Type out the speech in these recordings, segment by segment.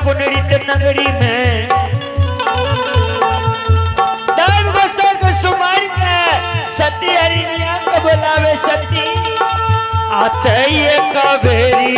पुनरित नगरी में दान बसा को सुमार के सती हरिनिया को बुलावे सती आते ये कावेरी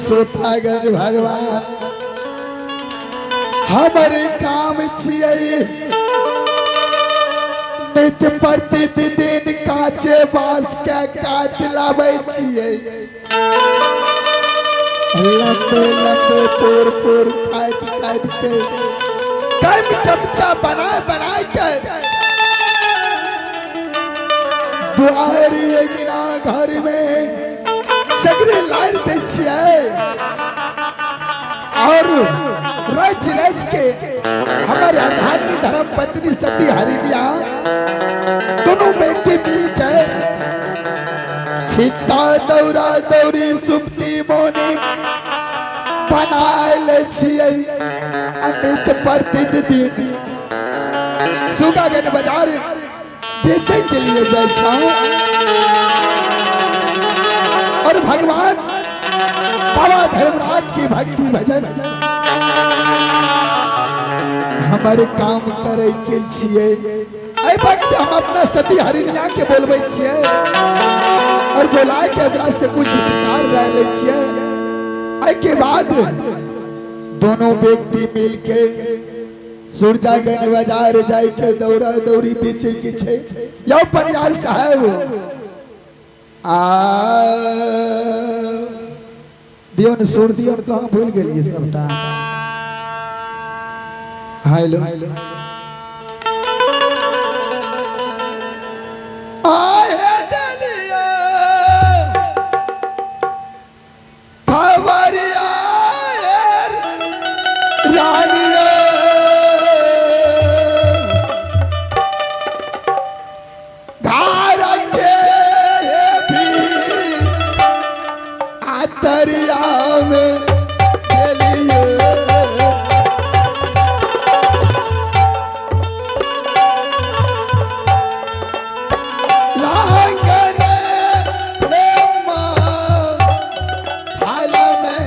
सुतागर भगवान हमारे काम छिए नित्य प्रतिदिन काचे बांस के काट लावे छिए लंबे लंबे पुर काट काट के कम कमचा बना के दुआरी गिना घर में सगरे लाइन दे और रच रच के हमारे अर्धांगिनी धर्म पत्नी सती हरिनिया दोनों व्यक्ति मिल के छिट्टा दौरा दौरी सुप्ती मोनी बनाए ले छिए अनित प्रतिदिन सुगागन बाजार बेचे के लिए जाए और भगवान बाबा धर्मराज की भक्ति भजन हमारे काम करे के छिए ऐ भक्त हम अपना सती हरिनिया के बोलबे छिए और बोला के ओकरा से कुछ विचार रह ले छिए ऐ के बाद दोनों व्यक्ति मिल के सूरजागन बाजार जाए के दौरा दौरी बेचे के छे यो पनियार साहब दियोन सुर दियोन कहाँ भूल गए सबटा हेलो आए दलिया खबरिया रानिया दरिया में लांगन प्रेम हाल में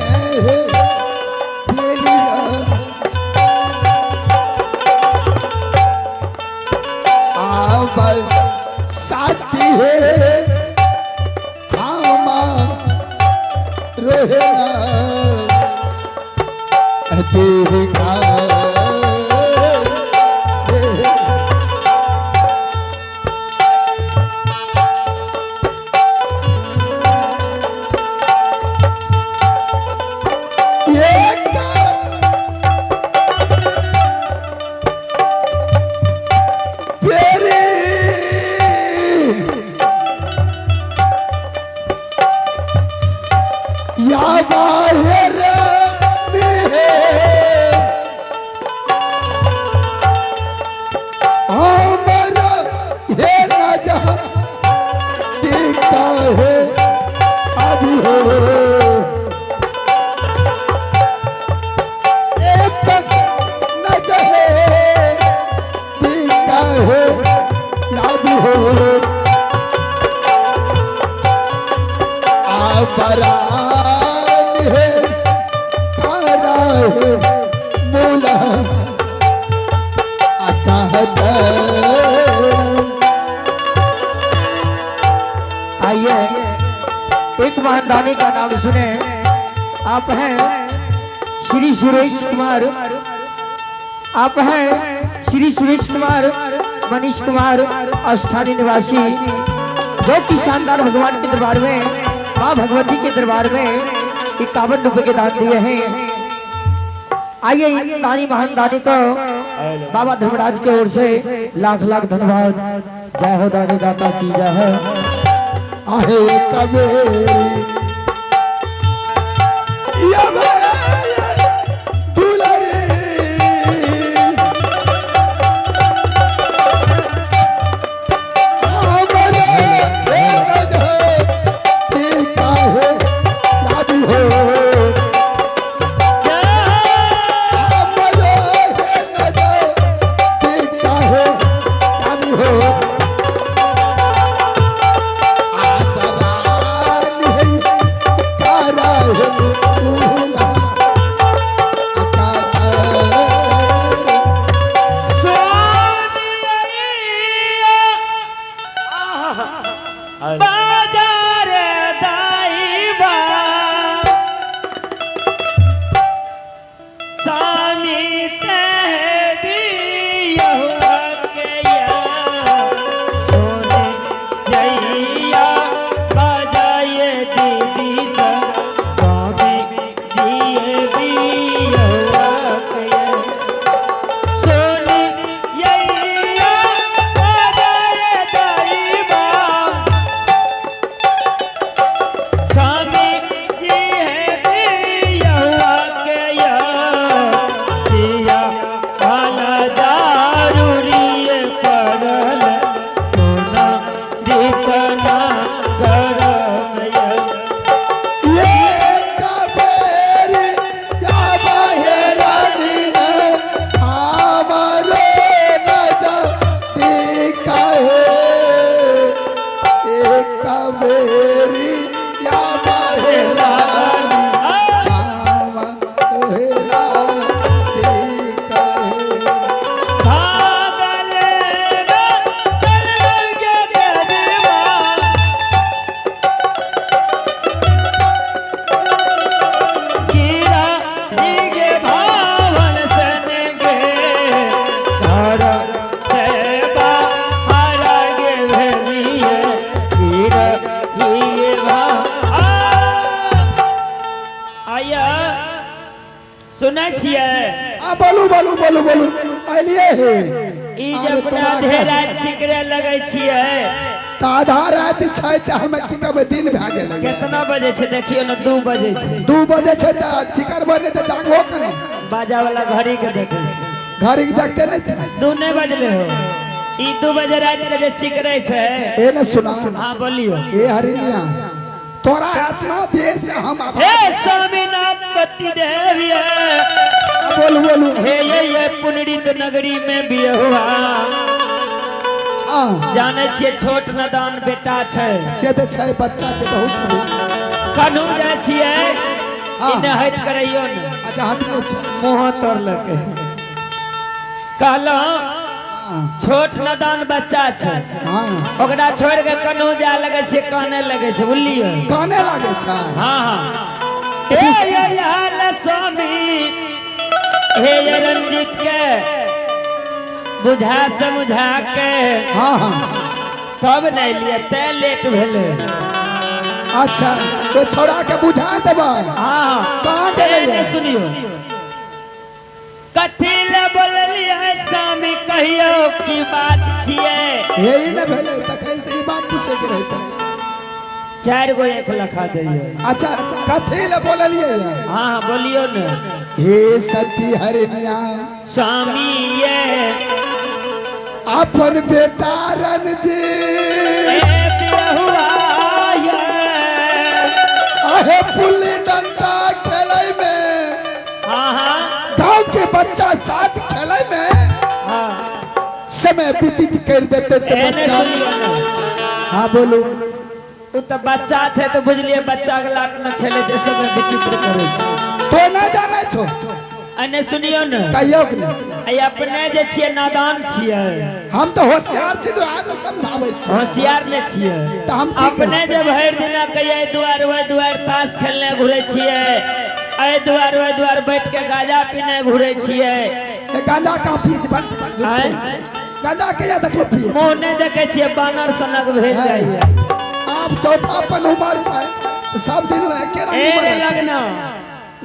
भेलिया आब साथी है हम रोहना देखा या बाहर हमारा ये न जा दिखता है अभी हो एक तक न चाहे दिखता है अभी हो बरान है तारा है मोला आइए एक महादानी का नाम सुने। आप हैं श्री सुरेश कुमार, आप हैं श्री सुरेश कुमार मनीष कुमार स्थानीय निवासी, जो कि शानदार भगवान के दरबार में माँ भगवती के दरबार में 51 रुपए के दान दिए हैं। आइए इन दानी महान दानी को बाबा धर्मराज की ओर से लाख लाख धन्यवाद। जय हो दानी दाता की जय हो। आहे कबीरी या दुलारी बाजार दाईबा सामी तेरी यहुआ के या सोने जैया बजाए दीदी सा स्वामी जिए भी यहुआ के या सोने जैया बजाए दाईबा स्वामी जी है भी यहुआ के या किया भला जरूरी पड़ल कोना दिखना गरम या ये कबीरी या बहरानी है हमारो न जाती काहे एक कबीरी या बहरानी हमारो है ना काहे भागल रे चल गए देवा गिरा गे भावन सन गे घर से बाहर गे भेलिए गिरा गे आया सुनै छियै बोलू बोलू बोलू बोलू अलिए हे ई जब ढेरा चिकरे लगै छियै त आधा रात छै त हम की कहबै दिन भए गेलै कितना बजे छै देखियो न 2 बजे छै 2 बजे छै त चिकर बने त जागहो कने बाजा वाला घड़ी के देखे छै घड़ी के देखते नहीं थे 2 नहीं बजले हो ई 2 बजे रात के जे चिकरे छै ए न सुना हां बोलियो ए हरिनिया तोरा इतना देर से हम हे स्वामीनाथ पति देविया बोलू बोलू हे ये पुनरित नगरी में भी हुआ हाँ जाने छियै छोट नदान बेटा छै से तो छै बच्चा छै बहुत कनू जाय छियै हाँ। इन्ने हट करैयो ने अच्छा हटले छै मुँह तोड़लकै कहलहुँ हाँ छोट नदान बच्चा छै हाँ ओकरा छोड़ के कनू जाय लगे छै कहने लगे छै बुझलियै काने लागे छै हाँ हाँ हे ये हाल स्वामी हे ये रंजित के बुझा समझा के हाँ हाँ तब नहीं लिए तै लेट भेले अच्छा तो छोड़ा के बुझा देबै हाँ कहाँ गेलै ए, सुनियो कथी ले बोललिए स्वामी कहियो की बात छियै यही न भेले तखन से ई बात पूछे के रहते 4 गो एक लखा दियो अच्छा कथी ले बोललिए हाँ हाँ बोलियो न हे सती हरनिया स्वामी ये अपन बेटा रणजी हुआ ये आहे पुल्ली डंडा खेलै में हाँ हाँ गांव के बच्चा साथ खेलै में हाँ समय व्यतीत कर देते तो एने बच्चा सुनियो न हाँ बोलू उ तो बच्चा छै तो बुझलिए बच्चा के लाट में खेले छै सब विचित्र करे छै तो ना जाने छो एने सुनियो न कहियो कि नहीं आई अपने जे छियै नादान छियै हम तो होशियार छी तो आज समझाबै छी होशियार ने छियै तो हम की अपने जब भरि दिना कहिए दुआर वह दुआर ताश खेलने घुरे छियै ए दुआर वह दुआर बैठ के गाजा पीने घुरे छियै ए गांजा कहाँ पिए छी बंद आँय? गांजा कहिया देखलो पिए मुँह नहीं देखे छियै बानर सनक भेल जाइए आप चौथापन उम्र छै तो सब दिन में एके रंग ए उम्र रहतै। लगना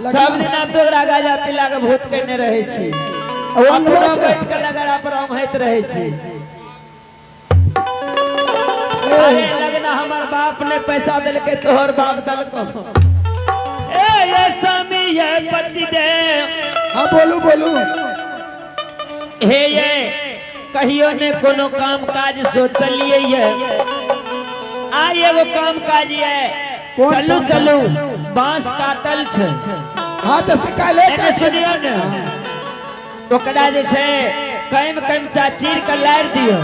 लगना। सब दिन अब तोरा गाजा पीला के भूत करने रहे छी और अपना अंगवा छै बैठ के लगरा पर होइत रहे छी ए, अरे लगना हमार बाप ने पैसा दिल के तोहर बाप दल को ए ये स्वामी ये पति दे हाँ बोलू बोलू हे ये कहियो ने कोनो काम काज सोचलिए ये आ एगो काम काज ये कोन चलू काम चलू काज? बांस काटल छै हाँ तो सिकाले एने सुनियो ने ओकरा जे छै कैम कैम चाचीर के लार दियो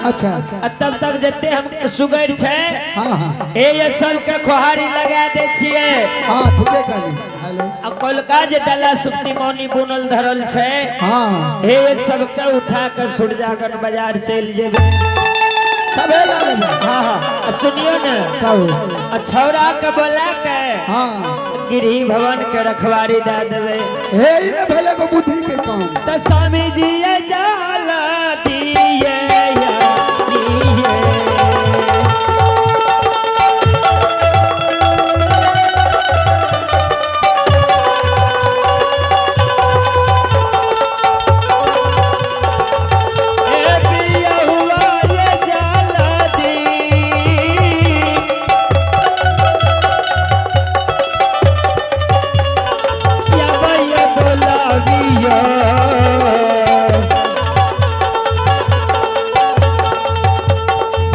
अच्छा आ तब तक जते हम सुगर छै हाँ हाँ ए ये सब के खोहारी लगा दे छिए हाँ ठीके कहली हेलो आ कोलका जे डाला सुप्ती मौनी बुनल धरल छै हाँ हे ये सब के उठा के सुरजागन बाजार चल जेबे सबे ला लेबै हाँ हाँ आ सुनियो ने कहू आ छौरा के बोला के हाँ गिरही भवन के रखवारी दे देबे हे ई न भेले गो बुद्धि के काम त स्वामी जी ये जाला दिए या दिए ए दिया हुआ ये जाला दी या भैया बोलाविया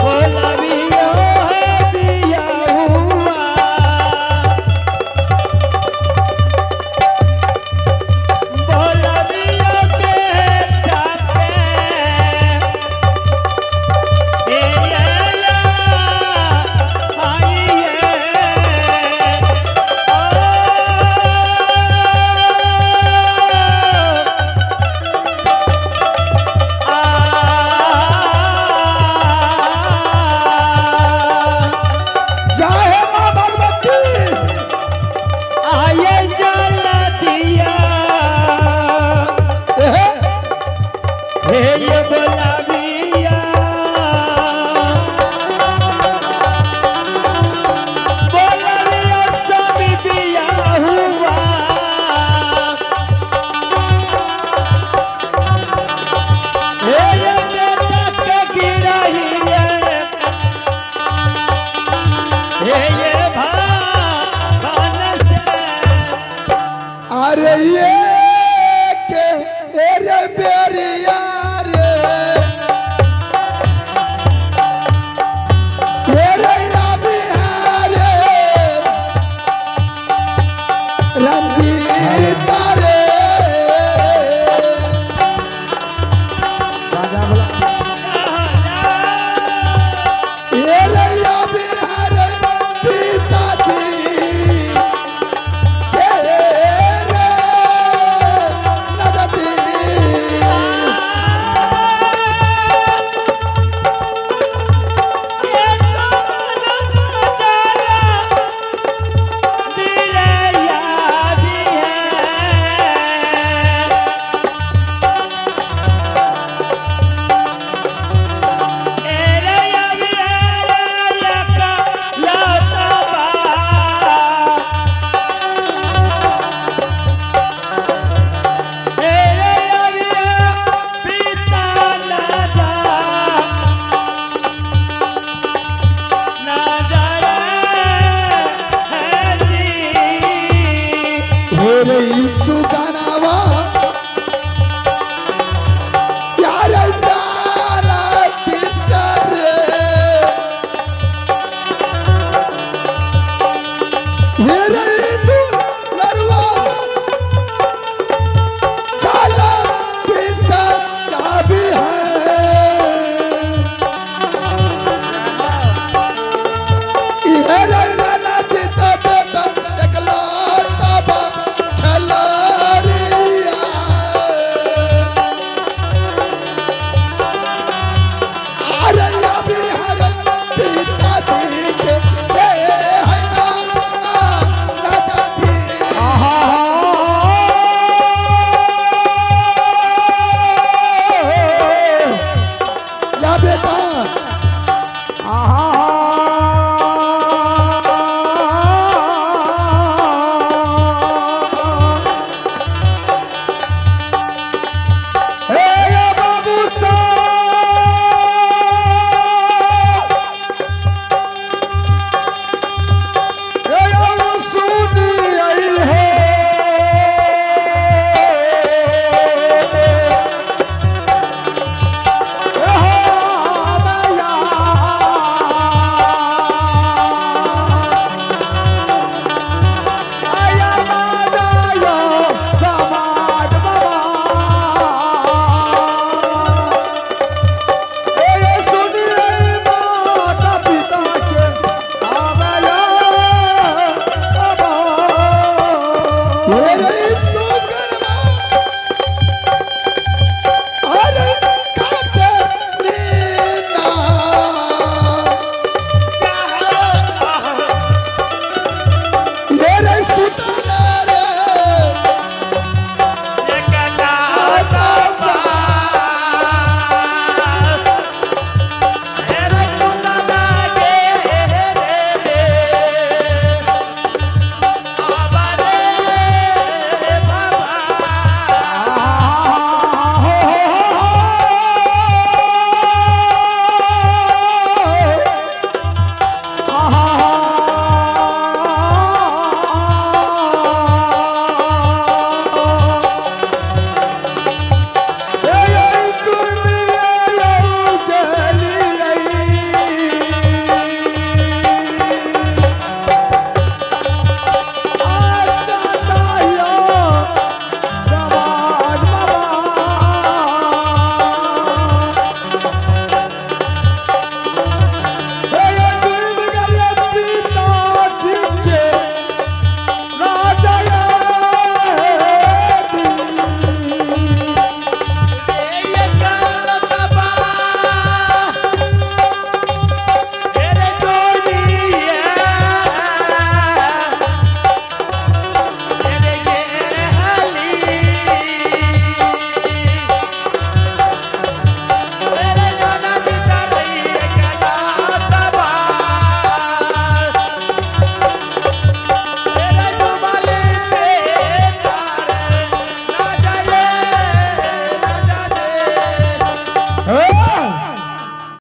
बोलाविया है दिया हुआ बोलाविया बेटा के ए या आइए जाहे माँ भगवती आये जला दिया एहे हे ये बोलाविया बोलाविया सब बिया हुआ हे ये बेटा के गिरही हे ये भान से अरे ये के मेरे बेरिया रे मेरे याबी है रे रंजीता रे राजा बोला रे